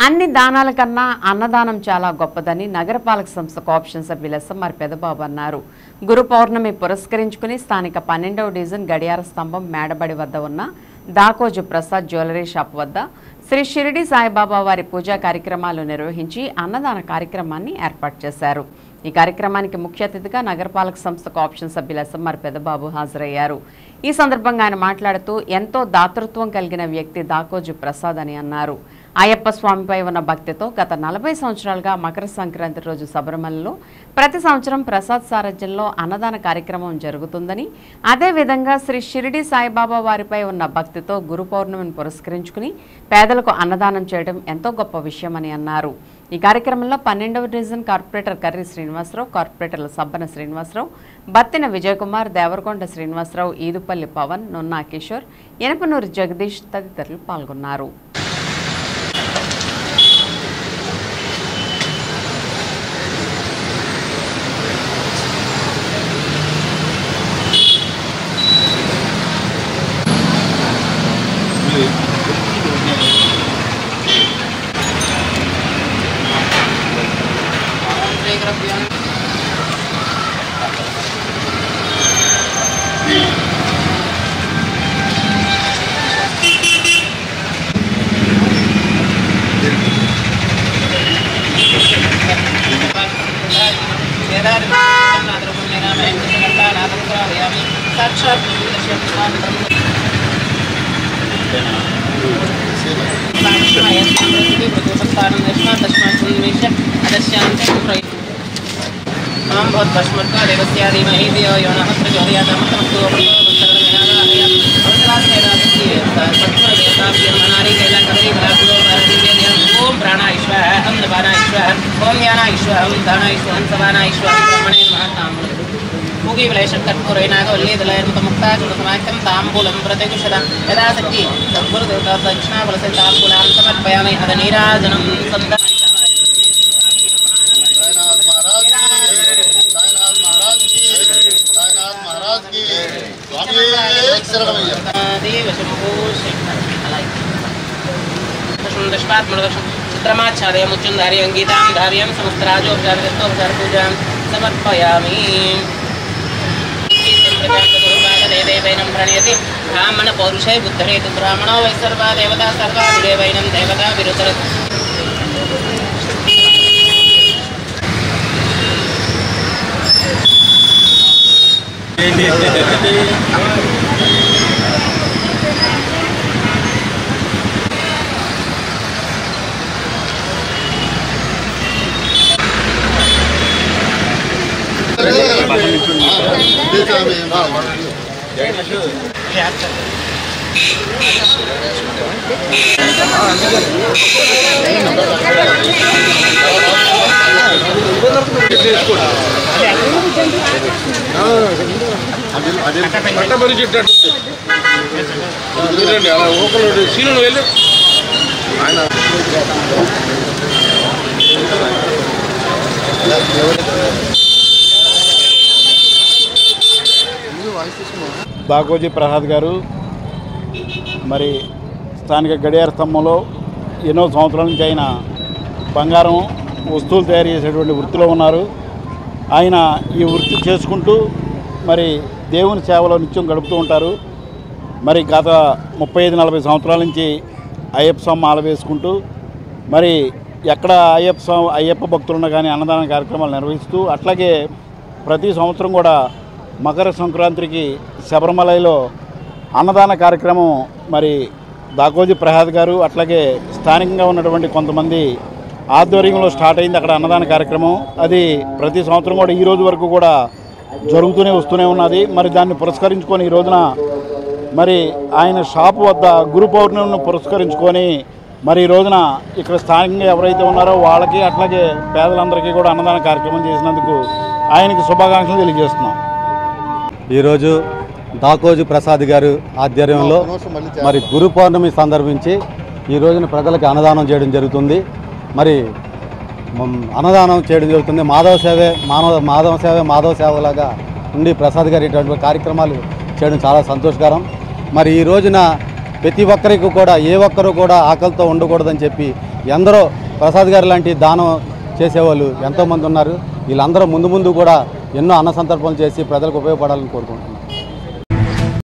అన్ని దానాల కన్నా అన్నదానం చాలా గొప్పదని నగరపాలక సంస్థ కోఆప్షన్ సభ్యులు ఎస్ఎంఆర్ పెదబాబు అన్నారు. గురు పౌర్ణమి పురస్కరించుకుని స్థానిక 12వ డివిజన్ గడియార స్తంభం మేడబడి వద్ద ఉన్న దాకోజు ప్రసాద్ జ్యువెలరీ షాప్ వద్ద శ్రీ షిరిడి సాయిబాబా వారి పూజా కార్యక్రమాలు నిర్వహించి అన్నదాన కార్యక్రమాన్ని ఏర్పాటు చేశారు. ఈ కార్యక్రమానికి ముఖ్య అతిథిగా నగరపాలక సంస్థ కోఆప్షన్ సభ్యులు ఎస్ఎంఆర్ పెదబాబు హాజరయ్యారు. ఈ సందర్భంగా ఆయన మాట్లాడుతూ ఎంతో దాతృత్వం కలిగిన వ్యక్తి దాకోజు ప్రసాద్ అని అన్నారు. అయ్యప్ప స్వామిపై ఉన్న భక్తితో గత 40 సంవత్సరాలుగా మకర సంక్రాంతి రోజు శబరిమలలో ప్రతి సంవత్సరం ప్రసాద్ సారథ్యంలో అన్నదాన కార్యక్రమం జరుగుతుందని, అదేవిధంగా శ్రీ షిరిడి సాయిబాబా వారిపై ఉన్న భక్తితో గురు పౌర్ణమిని పురస్కరించుకుని పేదలకు అన్నదానం చేయడం ఎంతో గొప్ప విషయమని అన్నారు. ఈ కార్యక్రమంలో 12వ డివిజన్ కార్పొరేటర్ కర్రి శ్రీనివాసరావు, కార్పొరేటర్ల సబ్బన శ్రీనివాసరావు, బత్తిన విజయకుమార్, దేవరకొండ శ్రీనివాసరావు, ఈదుపల్లి పవన్, నున్నా కిషోర్, ఎనపనూరు జగదీష్ తదితరులు పాల్గొన్నారు. चित्रमाचार्य मुच्चुंधारी अंगीतां धार्यं समस्तराजोपचार पूजां समर्पयामि. देवैनं प्रणयति ब्राह्मण पौरुषे बुद्धरेतु ब्राह्मणो वै सर्वा देवता सर्वा देवैनं देवता विरुतर. దాకోజీ ప్రసాద్ గారు మరి స్థానిక గడియార స్తంభంలో ఎన్నో సంవత్సరాల నుంచి ఆయన బంగారం వస్తువులు తయారు చేసేటువంటి వృత్తిలో ఉన్నారు. ఆయన ఈ వృత్తి చేసుకుంటూ మరి దేవుని సేవలో నిత్యం గడుపుతూ ఉంటారు. మరి గత 35-40 సంవత్సరాల నుంచి అయ్యప్ప స్వామి మాల వేసుకుంటూ మరి ఎక్కడ అయ్యప్ప భక్తులున్నా కానీ అన్నదాన కార్యక్రమాలు నిర్వహిస్తూ, అట్లాగే ప్రతి సంవత్సరం కూడా మకర సంక్రాంతికి శబరిమలలో అన్నదాన కార్యక్రమం మరి దాకోజీ ప్రసాద్ గారు అట్లాగే స్థానికంగా ఉన్నటువంటి కొంతమంది ఆధ్వర్యంలో స్టార్ట్ అయింది అక్కడ అన్నదాన కార్యక్రమం. అది ప్రతి సంవత్సరం కూడా ఈ రోజు వరకు కూడా వస్తూనే ఉన్నది. మరి దాన్ని పురస్కరించుకొని ఈ రోజున మరి ఆయన షాపు వద్ద గురు పౌర్ణమిని పురస్కరించుకొని మరి ఈ రోజున ఇక్కడ స్థానికంగా ఎవరైతే ఉన్నారో వాళ్ళకి అట్లాగే పేదలందరికీ కూడా అన్నదాన కార్యక్రమం చేసినందుకు ఆయనకి శుభాకాంక్షలు తెలియజేస్తున్నాం. ఈరోజు దాకోజు ప్రసాద్ గారు ఆధ్వర్యంలో మరి గురు పౌర్ణమి సందర్భించి ఈ రోజున ప్రజలకు అన్నదానం చేయడం జరుగుతుంది. మరి అన్నదానం చేయడం జరుగుతుంది. మాధవ సేవలాగా ఉండి ప్రసాద్ గారు ఇటువంటి కార్యక్రమాలు చేయడం చాలా సంతోషకరం. మరి ఈ రోజున ప్రతి ఒక్కరికి కూడా ఏ ఒక్కరు కూడా ఆకలితో ఉండకూడదని చెప్పి ఎందరో ప్రసాద్ గారు లాంటి దానం చేసేవాళ్ళు ఎంతోమంది ఉన్నారు. వీళ్ళందరూ ముందు ముందు కూడా ఎన్నో అన్న సంతర్పణలు చేసి ప్రజలకు ఉపయోగపడాలని కోరుకుంటున్నాను.